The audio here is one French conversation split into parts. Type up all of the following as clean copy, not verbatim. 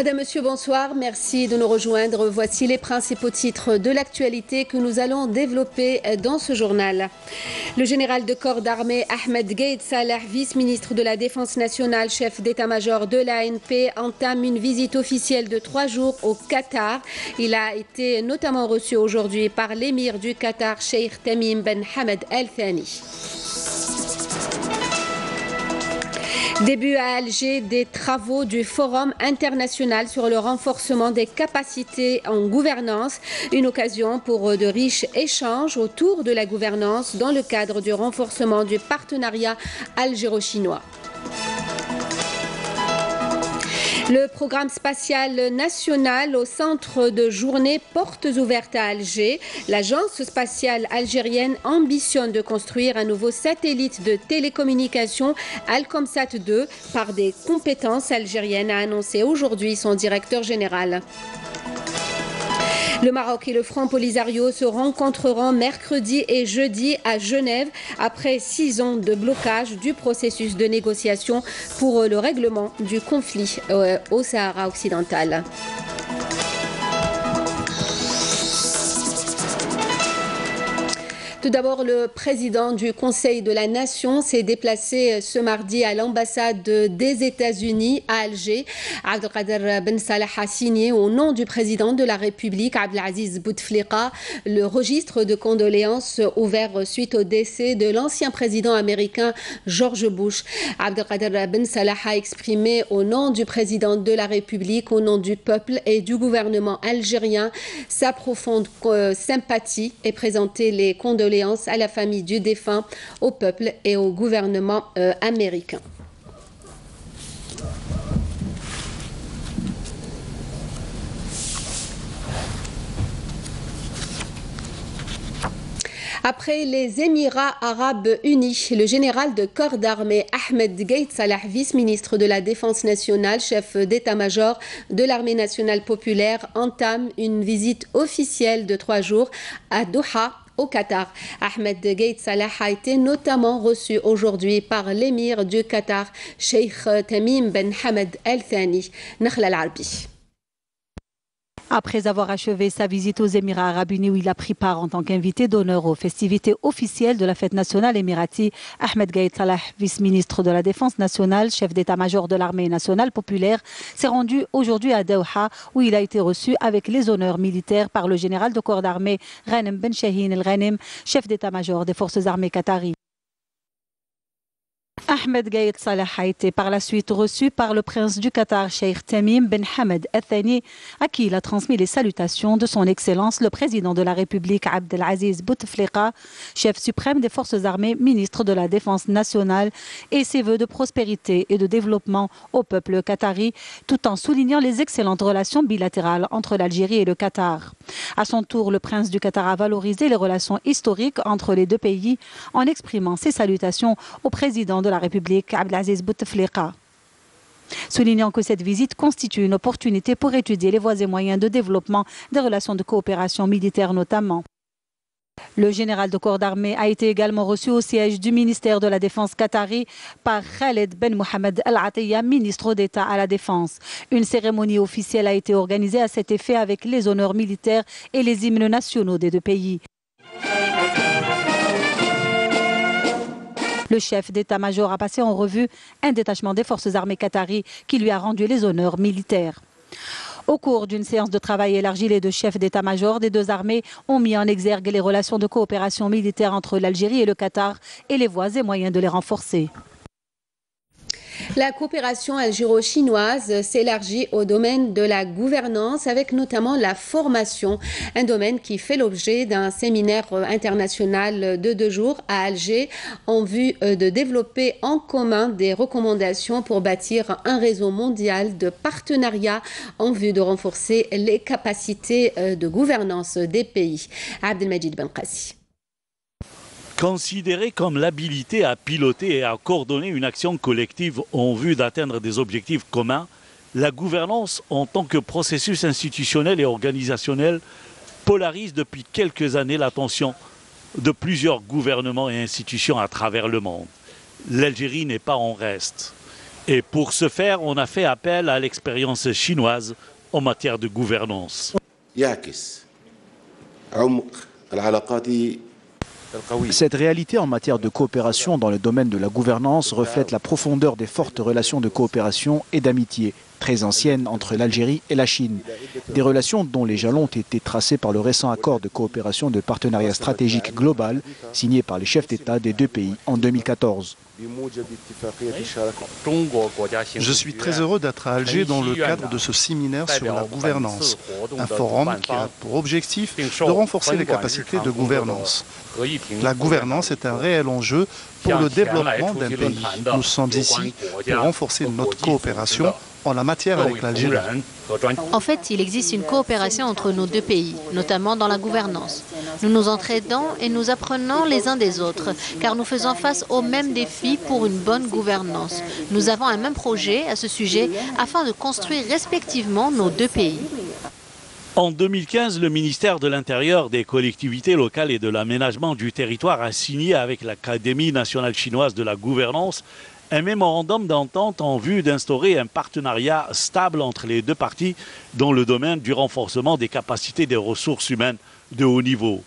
Madame, Monsieur, bonsoir. Merci de nous rejoindre. Voici les principaux titres de l'actualité que nous allons développer dans ce journal. Le général de corps d'armée Ahmed Gaïd Salah, vice-ministre de la Défense nationale, chef d'état-major de l'ANP, entame une visite officielle de 3 jours au Qatar. Il a été notamment reçu aujourd'hui par l'émir du Qatar, Cheikh Tamim Ben Hamad Al Thani. Début à Alger des travaux du Forum international sur le renforcement des capacités en gouvernance, une occasion pour de riches échanges autour de la gouvernance dans le cadre du renforcement du partenariat algéro-chinois. Le programme spatial national au centre de journée Portes ouvertes à Alger. L'agence spatiale algérienne ambitionne de construire un nouveau satellite de télécommunication Alcomsat 2 par des compétences algériennes, a annoncé aujourd'hui son directeur général. Le Maroc et le Front Polisario se rencontreront mercredi et jeudi à Genève après 6 ans de blocage du processus de négociation pour le règlement du conflit au Sahara occidental. Tout d'abord, le président du Conseil de la Nation s'est déplacé ce mardi à l'ambassade des États-Unis à Alger. Abdelkader Ben Salah a signé au nom du président de la République, Abdelaziz Bouteflika, le registre de condoléances ouvert suite au décès de l'ancien président américain George Bush. Abdelkader Ben Salah a exprimé au nom du président de la République, au nom du peuple et du gouvernement algérien, sa profonde sympathie et présenté les condoléances à la famille du défunt, au peuple et au gouvernement américain. Après les Émirats arabes unis, le général de corps d'armée Ahmed Gaïd Salah, vice-ministre de la Défense nationale, chef d'état-major de l'armée nationale populaire, entame une visite officielle de 3 jours à Doha, au Qatar. Ahmed Gaïd Salah a été notamment reçu aujourd'hui par l'émir du Qatar, Cheikh Tamim Ben Hamad Al Thani. Nakhla Al-Arbi. Après avoir achevé sa visite aux Émirats arabes unis où il a pris part en tant qu'invité d'honneur aux festivités officielles de la fête nationale émirati, Ahmed Gaïd Salah, vice-ministre de la Défense nationale, chef d'état-major de l'armée nationale populaire, s'est rendu aujourd'hui à Doha où il a été reçu avec les honneurs militaires par le général de corps d'armée Ghanem Ben Shahin El Ghanem, chef d'état-major des forces armées qataries. Ahmed Gaïd Salah a été par la suite reçu par le prince du Qatar, Cheikh Tamim Ben Hamad Al Thani, à qui il a transmis les salutations de son Excellence le président de la République Abdelaziz Bouteflika, chef suprême des forces armées, ministre de la Défense nationale, et ses vœux de prospérité et de développement au peuple qatari, tout en soulignant les excellentes relations bilatérales entre l'Algérie et le Qatar. À son tour, le prince du Qatar a valorisé les relations historiques entre les deux pays en exprimant ses salutations au président de la République, Abdelaziz Bouteflika, soulignant que cette visite constitue une opportunité pour étudier les voies et moyens de développement des relations de coopération militaire notamment. Le général de corps d'armée a été également reçu au siège du ministère de la Défense qatari par Khaled Ben Mohamed Al Atiyah, ministre d'État à la Défense. Une cérémonie officielle a été organisée à cet effet avec les honneurs militaires et les hymnes nationaux des deux pays. Le chef d'état-major a passé en revue un détachement des forces armées qataries qui lui a rendu les honneurs militaires. Au cours d'une séance de travail élargie, les deux chefs d'état-major des deux armées ont mis en exergue les relations de coopération militaire entre l'Algérie et le Qatar et les voies et moyens de les renforcer. La coopération algéro-chinoise s'élargit au domaine de la gouvernance avec notamment la formation, un domaine qui fait l'objet d'un séminaire international de 2 jours à Alger en vue de développer en commun des recommandations pour bâtir un réseau mondial de partenariats en vue de renforcer les capacités de gouvernance des pays. Abdelmajid Ben Qassi. Considéré comme l'habilité à piloter et à coordonner une action collective en vue d'atteindre des objectifs communs, la gouvernance en tant que processus institutionnel et organisationnel polarise depuis quelques années l'attention de plusieurs gouvernements et institutions à travers le monde. L'Algérie n'est pas en reste. Et pour ce faire, on a fait appel à l'expérience chinoise en matière de gouvernance. Cette réalité en matière de coopération dans le domaine de la gouvernance reflète la profondeur des fortes relations de coopération et d'amitié, très anciennes entre l'Algérie et la Chine. Des relations dont les jalons ont été tracés par le récent accord de coopération de partenariat stratégique global signé par les chefs d'État des deux pays en 2014. Je suis très heureux d'être à Alger dans le cadre de ce séminaire sur la gouvernance, un forum qui a pour objectif de renforcer les capacités de gouvernance. La gouvernance est un réel enjeu pour le développement d'un pays. Nous sommes ici pour renforcer notre coopération en la matière avec l'Algérie. En fait, il existe une coopération entre nos deux pays, notamment dans la gouvernance. Nous nous entraidons et nous apprenons les uns des autres, car nous faisons face aux mêmes défis pour une bonne gouvernance. Nous avons un même projet à ce sujet afin de construire respectivement nos deux pays. En 2015, le ministère de l'Intérieur, des collectivités locales et de l'aménagement du territoire a signé avec l'Académie nationale chinoise de la gouvernance un mémorandum d'entente en vue d'instaurer un partenariat stable entre les deux parties dans le domaine du renforcement des capacités des ressources humaines de haut niveau.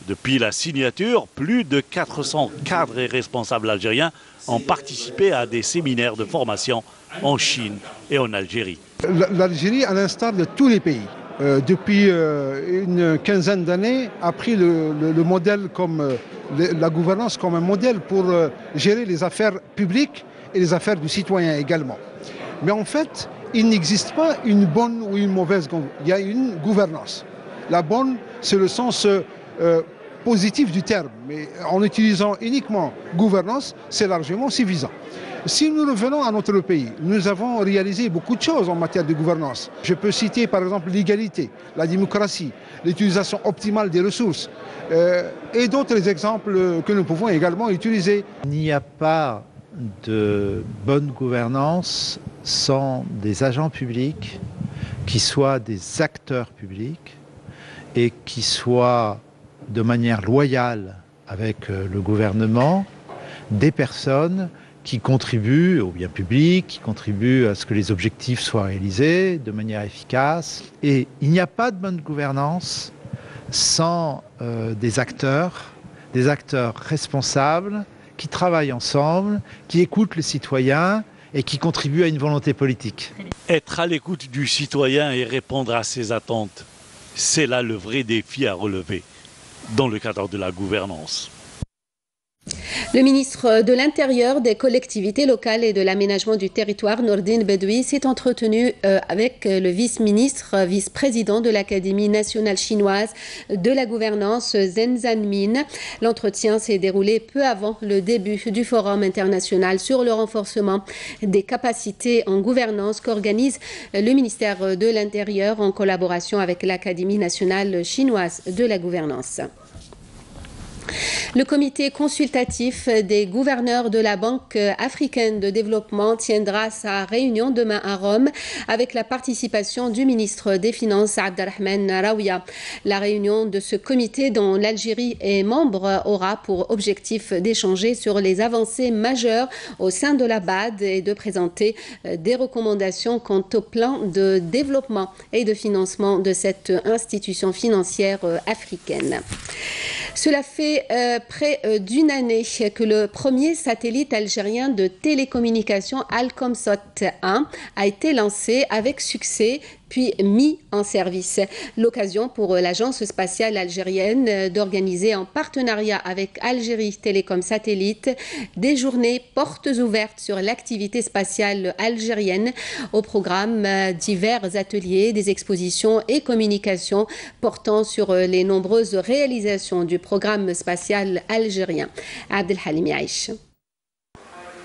Depuis la signature, plus de 400 cadres et responsables algériens ont participé à des séminaires de formation en Chine et en Algérie. L'Algérie, à l'instar de tous les pays, depuis une quinzaine d'années, a pris le modèle comme la gouvernance comme un modèle pour gérer les affaires publiques et les affaires du citoyen également. Mais en fait, il n'existe pas une bonne ou une mauvaise gouvernance. Il y a une gouvernance. La bonne, c'est le sens positif du terme. Mais en utilisant uniquement gouvernance, c'est largement suffisant. Si nous revenons à notre pays, nous avons réalisé beaucoup de choses en matière de gouvernance. Je peux citer par exemple l'égalité, la démocratie, l'utilisation optimale des ressources et d'autres exemples que nous pouvons également utiliser. Il n'y a pas de bonne gouvernance sans des agents publics qui soient des acteurs publics et qui soient de manière loyale avec le gouvernement des personnes qui contribuent au bien public, qui contribuent à ce que les objectifs soient réalisés de manière efficace. Et il n'y a pas de bonne gouvernance sans des acteurs responsables, qui travaillent ensemble, qui écoutent les citoyens et qui contribuent à une volonté politique. Être à l'écoute du citoyen et répondre à ses attentes, c'est là le vrai défi à relever dans le cadre de la gouvernance. Le ministre de l'Intérieur, des collectivités locales et de l'aménagement du territoire, Nourdine Bedoui, s'est entretenu avec le vice-président de l'Académie nationale chinoise de la gouvernance, Zhen Zhanmin. L'entretien s'est déroulé peu avant le début du Forum international sur le renforcement des capacités en gouvernance qu'organise le ministère de l'Intérieur en collaboration avec l'Académie nationale chinoise de la gouvernance. Le comité consultatif des gouverneurs de la Banque africaine de développement tiendra sa réunion demain à Rome avec la participation du ministre des Finances Abdelrahman Raouia. La réunion de ce comité dont l'Algérie est membre aura pour objectif d'échanger sur les avancées majeures au sein de la BAD et de présenter des recommandations quant au plan de développement et de financement de cette institution financière africaine. Cela fait près d'une année que le premier satellite algérien de télécommunication Alcomsat 1 a été lancé avec succès puis mis en service. L'occasion pour l'agence spatiale algérienne d'organiser en partenariat avec Algérie Télécom Satellite des journées portes ouvertes sur l'activité spatiale algérienne. Au programme, divers ateliers, des expositions et communications portant sur les nombreuses réalisations du programme spatial algérien. Abdelhalim Yaïch.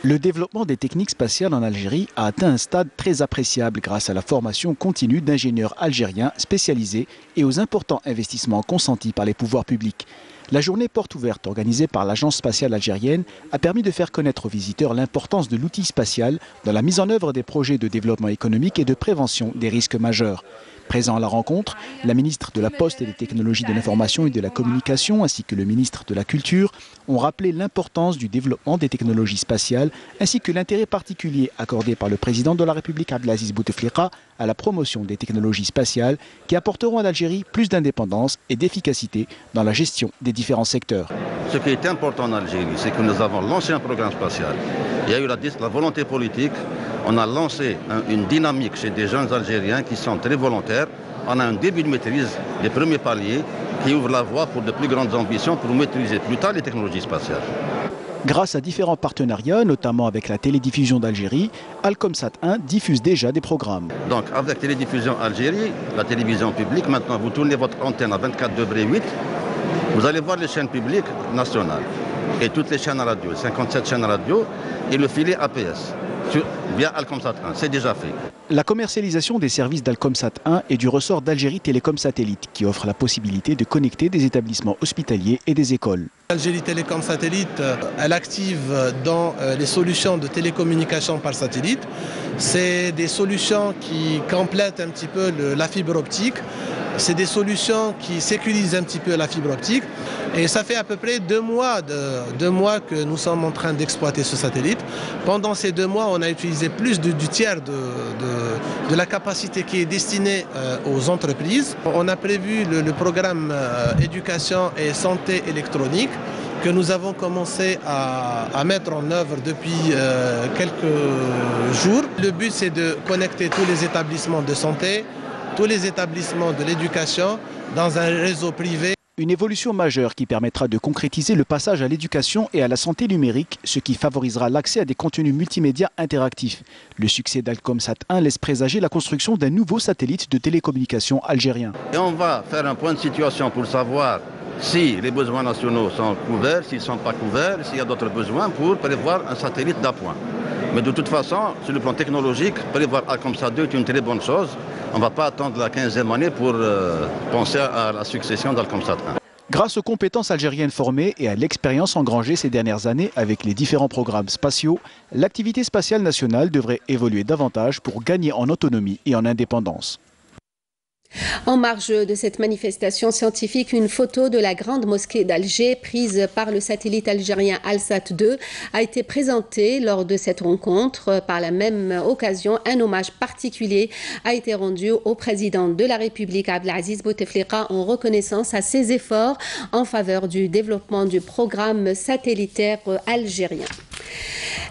Le développement des techniques spatiales en Algérie a atteint un stade très appréciable grâce à la formation continue d'ingénieurs algériens spécialisés et aux importants investissements consentis par les pouvoirs publics. La journée porte ouverte organisée par l'Agence spatiale algérienne a permis de faire connaître aux visiteurs l'importance de l'outil spatial dans la mise en œuvre des projets de développement économique et de prévention des risques majeurs. Présents à la rencontre, la ministre de la Poste et des Technologies de l'Information et de la Communication ainsi que le ministre de la Culture ont rappelé l'importance du développement des technologies spatiales ainsi que l'intérêt particulier accordé par le président de la République Abdelaziz Bouteflika à la promotion des technologies spatiales qui apporteront à l'Algérie plus d'indépendance et d'efficacité dans la gestion des différents secteurs. Ce qui est important en Algérie, c'est que nous avons lancé un programme spatial. Il y a eu la volonté politique. On a lancé une dynamique chez des jeunes Algériens qui sont très volontaires. On a un début de maîtrise des premiers paliers qui ouvrent la voie pour de plus grandes ambitions pour maîtriser plus tard les technologies spatiales. Grâce à différents partenariats, notamment avec la télédiffusion d'Algérie, Alcomsat 1 diffuse déjà des programmes. Donc avec Télédiffusion Algérie, la télévision publique, maintenant vous tournez votre antenne à 24,8, vous allez voir les chaînes publiques nationales et toutes les chaînes radio, 57 chaînes radio et le filet APS. Via Alcomsat 1, c'est déjà fait. La commercialisation des services d'Alcomsat 1 est du ressort d'Algérie Télécom Satellite, qui offre la possibilité de connecter des établissements hospitaliers et des écoles. Algérie Télécom Satellite, elle active dans les solutions de télécommunication par satellite. C'est des solutions qui complètent un petit peu la fibre optique. C'est des solutions qui sécurisent un petit peu la fibre optique. Et ça fait à peu près 2 mois que nous sommes en train d'exploiter ce satellite. Pendant ces 2 mois, on a utilisé plus du tiers de la capacité qui est destinée aux entreprises. On a prévu le programme éducation et santé électronique que nous avons commencé à mettre en œuvre depuis quelques jours. Le but, c'est de connecter tous les établissements de santé, tous les établissements de l'éducation dans un réseau privé. Une évolution majeure qui permettra de concrétiser le passage à l'éducation et à la santé numérique, ce qui favorisera l'accès à des contenus multimédia interactifs. Le succès d'Alcomsat 1 laisse présager la construction d'un nouveau satellite de télécommunication algérien. Et on va faire un point de situation pour savoir si les besoins nationaux sont couverts, s'ils ne sont pas couverts, s'il y a d'autres besoins pour prévoir un satellite d'appoint. Mais de toute façon, sur le plan technologique, prévoir Alcomsat 2 est une très bonne chose. On ne va pas attendre la 15e année pour penser à la succession d'Alcomsat 1. Grâce aux compétences algériennes formées et à l'expérience engrangée ces dernières années avec les différents programmes spatiaux, l'activité spatiale nationale devrait évoluer davantage pour gagner en autonomie et en indépendance. En marge de cette manifestation scientifique, une photo de la grande mosquée d'Alger prise par le satellite algérien Alsat 2 a été présentée lors de cette rencontre. Par la même occasion, un hommage particulier a été rendu au président de la République Abdelaziz Bouteflika en reconnaissance à ses efforts en faveur du développement du programme satellitaire algérien.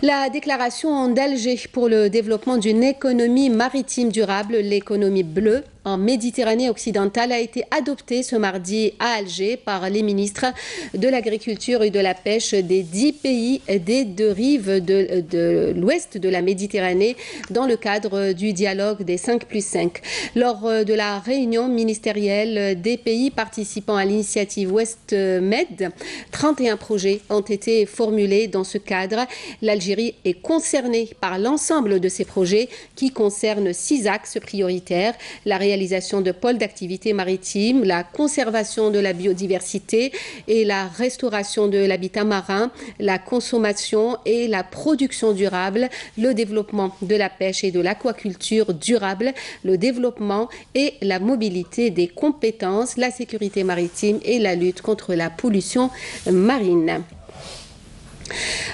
La déclaration d'Alger pour le développement d'une économie maritime durable, l'économie bleue, en Méditerranée occidentale a été adoptée ce mardi à Alger par les ministres de l'Agriculture et de la Pêche des 10 pays des 2 rives de l'ouest de la Méditerranée dans le cadre du dialogue des 5+5. Lors de la réunion ministérielle des pays participant à l'initiative Ouest Med, 31 projets ont été formulés dans ce cadre. L'Algérie est concernée par l'ensemble de ces projets qui concernent 6 axes prioritaires: la réalisation de pôles d'activité maritime, la conservation de la biodiversité et la restauration de l'habitat marin, la consommation et la production durable, le développement de la pêche et de l'aquaculture durable, le développement et la mobilité des compétences, la sécurité maritime et la lutte contre la pollution marine.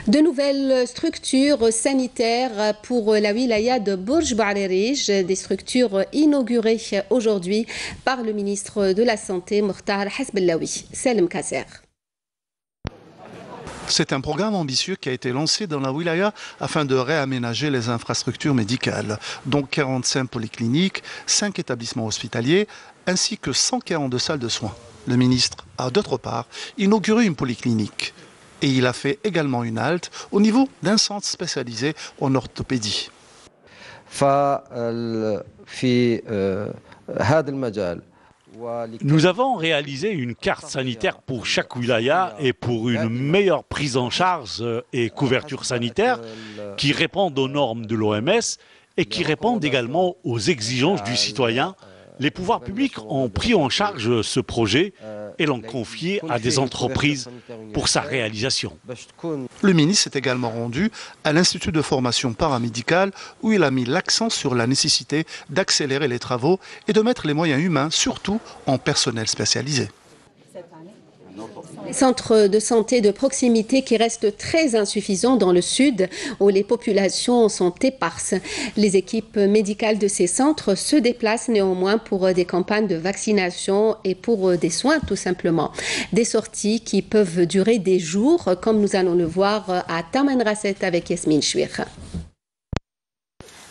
De nouvelles structures sanitaires pour la wilaya de Bourj Bouarerij, des structures inaugurées aujourd'hui par le ministre de la Santé, Mokhtar Hasbellaoui. Salim Kasser. C'est un programme ambitieux qui a été lancé dans la wilaya afin de réaménager les infrastructures médicales, dont 45 polycliniques, 5 établissements hospitaliers, ainsi que 142 salles de soins. Le ministre a d'autre part inauguré une polyclinique. Et il a fait également une halte au niveau d'un centre spécialisé en orthopédie. Nous avons réalisé une carte sanitaire pour chaque wilaya et pour une meilleure prise en charge et couverture sanitaire qui répondent aux normes de l'OMS et qui répondent également aux exigences du citoyen Les pouvoirs publics ont pris en charge ce projet et l'ont confié à des entreprises pour sa réalisation. Le ministre s'est également rendu à l'Institut de formation paramédicale où il a mis l'accent sur la nécessité d'accélérer les travaux et de mettre les moyens humains, surtout en personnel spécialisé. Centres de santé de proximité qui restent très insuffisants dans le sud où les populations sont éparses. Les équipes médicales de ces centres se déplacent néanmoins pour des campagnes de vaccination et pour des soins tout simplement. Des sorties qui peuvent durer des jours comme nous allons le voir à Tamanrasset avec Yasmine Chouir.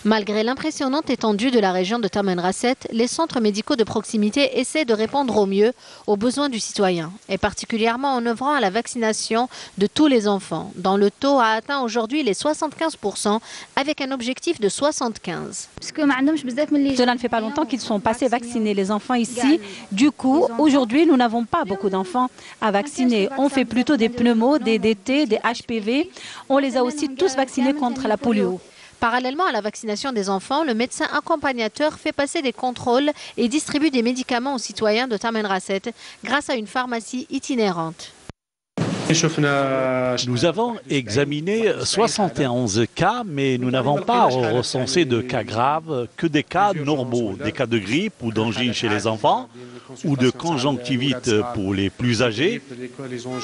Malgré l'impressionnante étendue de la région de Tamanrasset, les centres médicaux de proximité essaient de répondre au mieux aux besoins du citoyen, et particulièrement en œuvrant à la vaccination de tous les enfants, dont le taux a atteint aujourd'hui les 75% avec un objectif de 75%. Cela ne fait pas longtemps qu'ils sont passés vacciner les enfants ici. Du coup, aujourd'hui, nous n'avons pas beaucoup d'enfants à vacciner. On fait plutôt des pneumos, des DT, des HPV. On les a aussi tous vaccinés contre la polio. Parallèlement à la vaccination des enfants, le médecin accompagnateur fait passer des contrôles et distribue des médicaments aux citoyens de Tamanrasset grâce à une pharmacie itinérante. Nous avons examiné 71 cas, mais nous n'avons pas recensé de cas graves, que des cas normaux, des cas de grippe ou d'angine chez les enfants, ou de conjonctivite pour les plus âgés,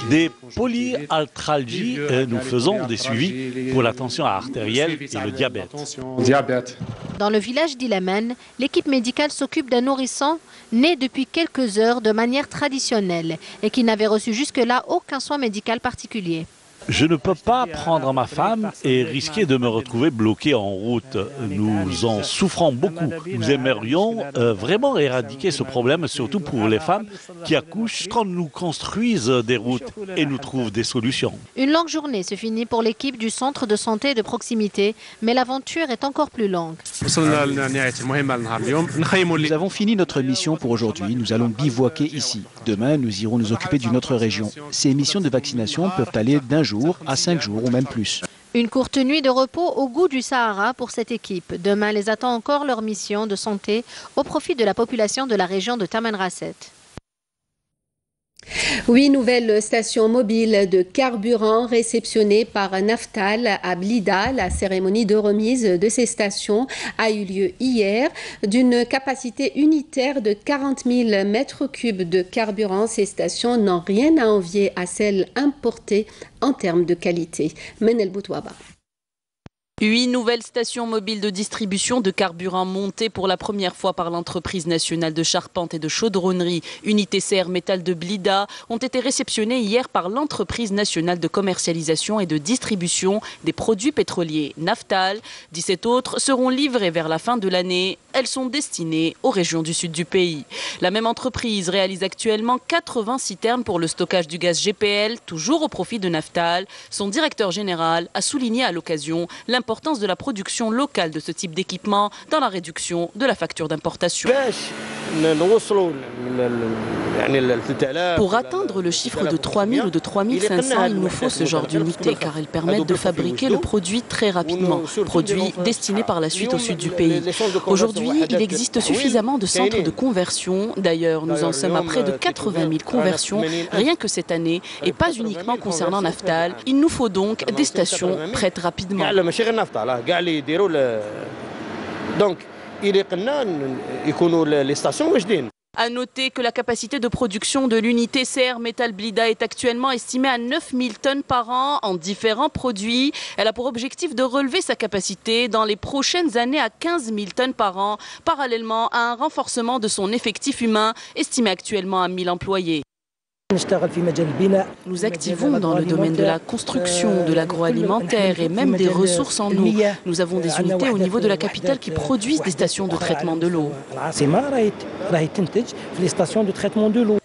des polyarthralgies. Nous faisons des suivis pour la tension artérielle et le diabète. Dans le village d'Ilamen, l'équipe médicale s'occupe d'un nourrisson né depuis quelques heures de manière traditionnelle et qui n'avait reçu jusque-là aucun soin médical particulier. Je ne peux pas prendre ma femme et risquer de me retrouver bloqué en route. Nous en souffrons beaucoup. Nous aimerions vraiment éradiquer ce problème, surtout pour les femmes qui accouchent quand nous construisent des routes et nous trouvent des solutions. Une longue journée se finit pour l'équipe du centre de santé de proximité, mais l'aventure est encore plus longue. Nous avons fini notre mission pour aujourd'hui. Nous allons bivouaquer ici. Demain, nous irons nous occuper d'une autre région. Ces missions de vaccination peuvent aller d'un jour à 5 jours ou même plus. Une courte nuit de repos au goût du Sahara pour cette équipe. Demain les attend encore leur mission de santé au profit de la population de la région de Tamanrasset. 8 nouvelles stations mobiles de carburant réceptionnées par Naftal à Blida. La cérémonie de remise de ces stations a eu lieu hier. D'une capacité unitaire de 40 000 mètres cubes de carburant, ces stations n'ont rien à envier à celles importées en termes de qualité. Menel Boutouaba. 8 nouvelles stations mobiles de distribution de carburant montées pour la première fois par l'entreprise nationale de charpente et de chaudronnerie Unité CR Métal de Blida ont été réceptionnées hier par l'entreprise nationale de commercialisation et de distribution des produits pétroliers Naftal. 17 autres seront livrées vers la fin de l'année. Elles sont destinées aux régions du sud du pays. La même entreprise réalise actuellement 80 citernes pour le stockage du gaz GPL, toujours au profit de Naftal. Son directeur général a souligné à l'occasion l'importance de la production locale de ce type d'équipement dans la réduction de la facture d'importation. Pour atteindre le chiffre de 3000 ou de 3500, il nous faut ce genre d'unité car elles permettent de fabriquer le produit très rapidement, produit destiné par la suite au sud du pays. Aujourd'hui, il existe suffisamment de centres de conversion. D'ailleurs, nous en sommes à près de 80 000 conversions rien que cette année et pas uniquement concernant Naftal. Il nous faut donc des stations prêtes rapidement. Donc, les stations. À noter que la capacité de production de l'unité CR Métal Blida est actuellement estimée à 9000 tonnes par an en différents produits. Elle a pour objectif de relever sa capacité dans les prochaines années à 15 000 tonnes par an, parallèlement à un renforcement de son effectif humain estimé actuellement à 1000 employés. Nous activons dans le domaine de la construction, de l'agroalimentaire et même des ressources en eau. Nous avons des unités au niveau de la capitale qui produisent des stations de traitement de l'eau.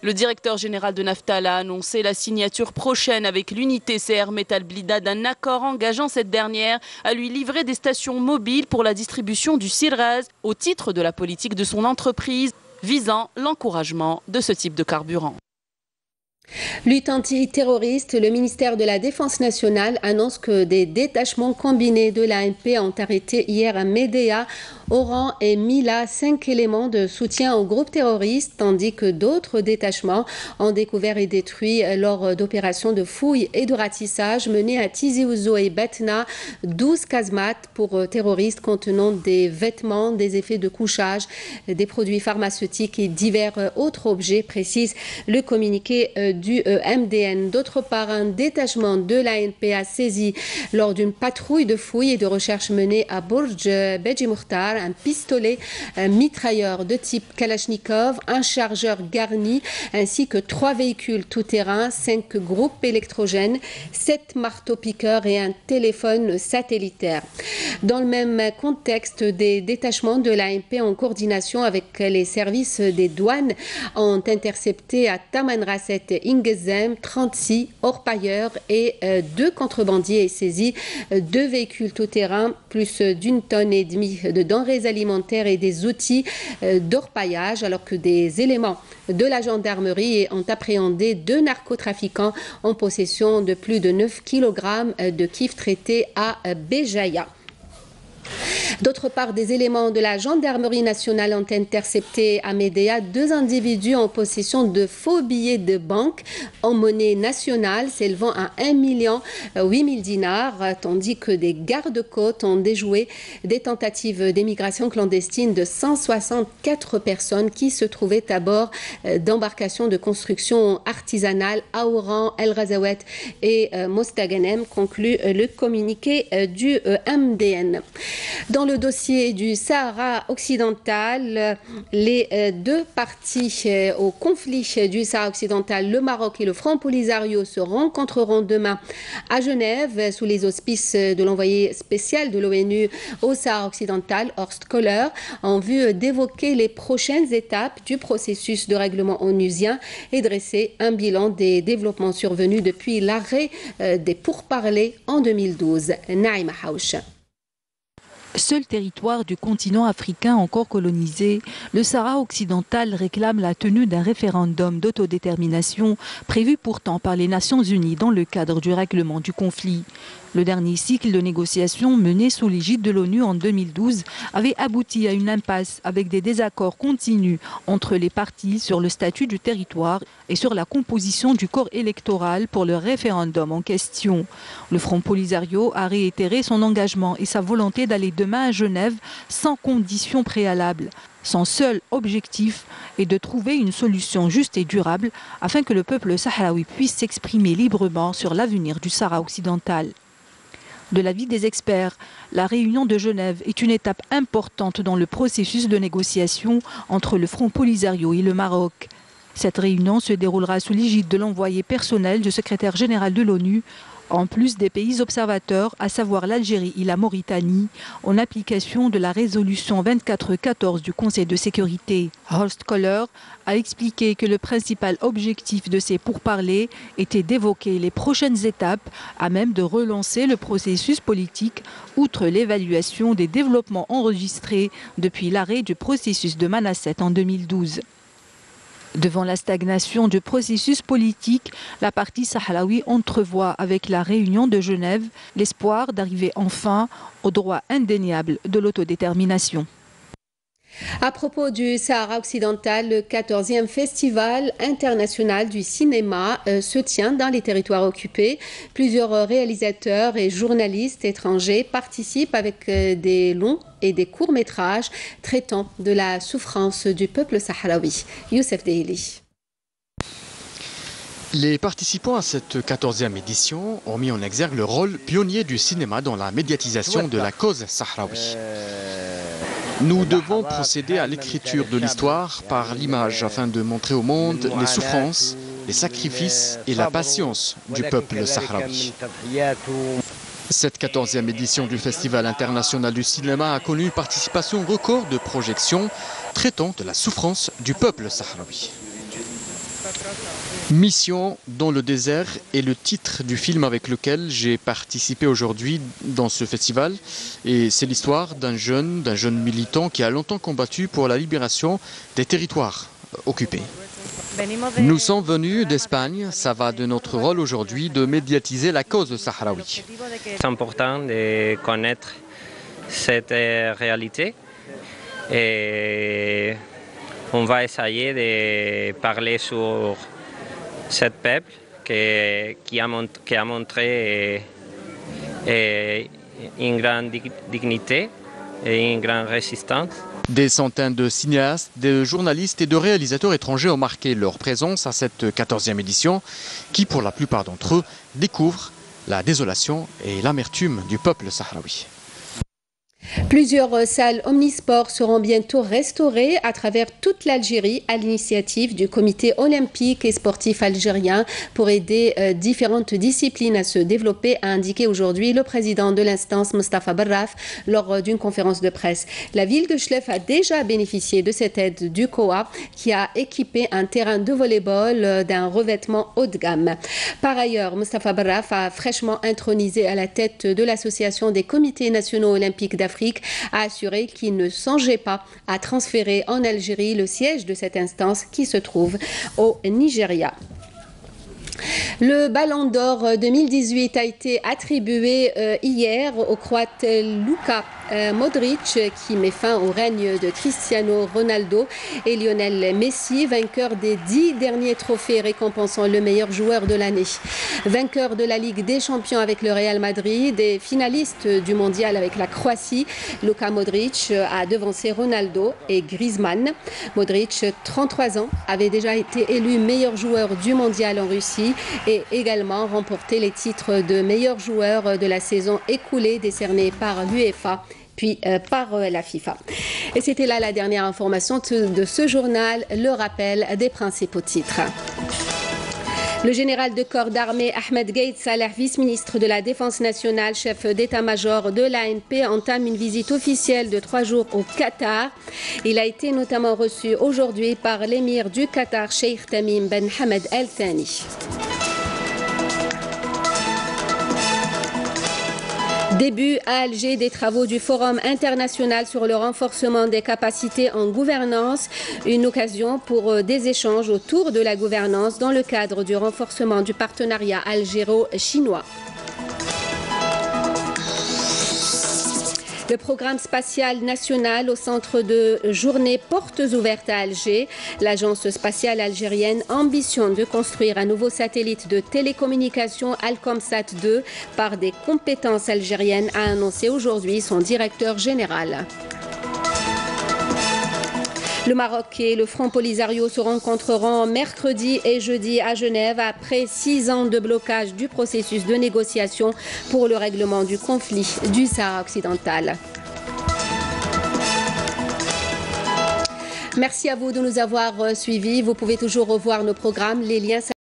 Le directeur général de Naftal a annoncé la signature prochaine avec l'unité CR Métal Blida d'un accord engageant cette dernière à lui livrer des stations mobiles pour la distribution du Siraz au titre de la politique de son entreprise visant l'encouragement de ce type de carburant. Lutte antiterroriste, le ministère de la Défense nationale annonce que des détachements combinés de l'ANP ont arrêté hier à Médéa, Oran et Mila 5 éléments de soutien au groupe terroriste, tandis que d'autres détachements ont découvert et détruit lors d'opérations de fouilles et de ratissage menées à Tizi Ouzou et Batna 12 casemates pour terroristes contenant des vêtements, des effets de couchage, des produits pharmaceutiques et divers autres objets, précise le communiqué du MDN. D'autre part, un détachement de l'ANP a saisi lors d'une patrouille de fouilles et de recherche menée à Bourj Beji Mukhtar un pistolet mitrailleur de type Kalachnikov, un chargeur garni ainsi que 3 véhicules tout-terrain, 5 groupes électrogènes, 7 marteaux-piqueurs et un téléphone satellitaire. Dans le même contexte, des détachements de l'ANP en coordination avec les services des douanes ont intercepté à Tamanrasset et Ingezem 36 orpailleurs et 2 contrebandiers et saisi 2 véhicules tout-terrain plus d'1,5 tonne de denrées alimentaires et des outils d'orpaillage, alors que des éléments de la gendarmerie ont appréhendé 2 narcotrafiquants en possession de plus de 9 kg de kif traité à Béjaïa. D'autre part, des éléments de la gendarmerie nationale ont intercepté à Médéa 2 individus en possession de faux billets de banque en monnaie nationale s'élevant à 1 800 000 dinars, tandis que des gardes-côtes ont déjoué des tentatives d'émigration clandestine de 164 personnes qui se trouvaient à bord d'embarcations de construction artisanale à Oran, El Ghazawet et Mostaganem, conclut le communiqué du MDN. Dans le dossier du Sahara occidental, les 2 parties au conflit du Sahara occidental, le Maroc et le Front Polisario, se rencontreront demain à Genève sous les auspices de l'envoyé spécial de l'ONU au Sahara occidental, Horst Köhler, en vue d'évoquer les prochaines étapes du processus de règlement onusien et dresser un bilan des développements survenus depuis l'arrêt des pourparlers en 2012. Naïma Haouch. Seul territoire du continent africain encore colonisé, le Sahara occidental réclame la tenue d'un référendum d'autodétermination prévu pourtant par les Nations Unies dans le cadre du règlement du conflit. Le dernier cycle de négociations mené sous l'égide de l'ONU en 2012 avait abouti à une impasse avec des désaccords continus entre les parties sur le statut du territoire et sur la composition du corps électoral pour le référendum en question. Le Front Polisario a réitéré son engagement et sa volonté d'aller demain à Genève sans conditions préalables. Son seul objectif est de trouver une solution juste et durable afin que le peuple sahraoui puisse s'exprimer librement sur l'avenir du Sahara occidental. De l'avis des experts, la réunion de Genève est une étape importante dans le processus de négociation entre le Front Polisario et le Maroc. Cette réunion se déroulera sous l'égide de l'envoyé personnel du secrétaire général de l'ONU, en plus des pays observateurs, à savoir l'Algérie et la Mauritanie, en application de la résolution 2414 du Conseil de sécurité. Horst Köhler a expliqué que le principal objectif de ces pourparlers était d'évoquer les prochaines étapes à même de relancer le processus politique, outre l'évaluation des développements enregistrés depuis l'arrêt du processus de Manasset en 2012. Devant la stagnation du processus politique, la partie sahraoui entrevoit avec la réunion de Genève l'espoir d'arriver enfin au droit indéniable de l'autodétermination. À propos du Sahara occidental, le 14e Festival international du cinéma se tient dans les territoires occupés. Plusieurs réalisateurs et journalistes étrangers participent avec des longs et des courts-métrages traitant de la souffrance du peuple sahraoui. Youssef Dehili. Les participants à cette 14e édition ont mis en exergue le rôle pionnier du cinéma dans la médiatisation de la cause sahraoui. Nous devons procéder à l'écriture de l'histoire par l'image afin de montrer au monde les souffrances, les sacrifices et la patience du peuple sahraoui. Cette 14e édition du Festival international du cinéma a connu une participation record de projections traitant de la souffrance du peuple sahraoui. Mission dans le désert est le titre du film avec lequel j'ai participé aujourd'hui dans ce festival. Et c'est l'histoire d'un jeune militant qui a longtemps combattu pour la libération des territoires occupés. Nous sommes venus d'Espagne, ça va de notre rôle aujourd'hui de médiatiser la cause sahraoui. C'est important de connaître cette réalité et on va essayer de parler sur ce peuple qui a montré une grande dignité et une grande résistance. Des centaines de cinéastes, de journalistes et de réalisateurs étrangers ont marqué leur présence à cette 14e édition qui, pour la plupart d'entre eux, découvrent la désolation et l'amertume du peuple sahraoui. Plusieurs salles omnisports seront bientôt restaurées à travers toute l'Algérie à l'initiative du comité olympique et sportif algérien pour aider différentes disciplines à se développer, a indiqué aujourd'hui le président de l'instance Mostafa Barraf lors d'une conférence de presse. La ville de Chlef a déjà bénéficié de cette aide du COA qui a équipé un terrain de volley-ball d'un revêtement haut de gamme. Par ailleurs, Mostafa Barraf a fraîchement intronisé à la tête de l'association des comités nationaux olympiques d'Afrique a assuré qu'il ne songeait pas à transférer en Algérie le siège de cette instance qui se trouve au Nigeria. Le Ballon d'Or 2018 a été attribué hier au Croate Luka Modric qui met fin au règne de Cristiano Ronaldo et Lionel Messi, vainqueurs des 10 derniers trophées récompensant le meilleur joueur de l'année. Vainqueur de la Ligue des Champions avec le Real Madrid et finaliste du mondial avec la Croatie, Luka Modric a devancé Ronaldo et Griezmann. Modric, 33 ans, avait déjà été élu meilleur joueur du mondial en Russie et également remporté les titres de meilleur joueur de la saison écoulée décernés par l'UEFA puis par la FIFA. Et c'était là la dernière information de ce journal, le rappel des principaux titres. Le général de corps d'armée Ahmed Gaïd Salah, vice-ministre de la Défense nationale, chef d'état-major de l'ANP, entame une visite officielle de 3 jours au Qatar. Il a été notamment reçu aujourd'hui par l'émir du Qatar, Cheikh Tamim Ben Hamad Al Thani. Début à Alger des travaux du Forum international sur le renforcement des capacités en gouvernance, une occasion pour des échanges autour de la gouvernance dans le cadre du renforcement du partenariat algéro-chinois. Le programme spatial national au centre de journée Portes ouvertes à Alger. L'agence spatiale algérienne ambitionne de construire un nouveau satellite de télécommunication Alcomsat 2 par des compétences algériennes, a annoncé aujourd'hui son directeur général. Le Maroc et le Front Polisario se rencontreront mercredi et jeudi à Genève après 6 ans de blocage du processus de négociation pour le règlement du conflit du Sahara occidental. Merci à vous de nous avoir suivis. Vous pouvez toujours revoir nos programmes. Les liens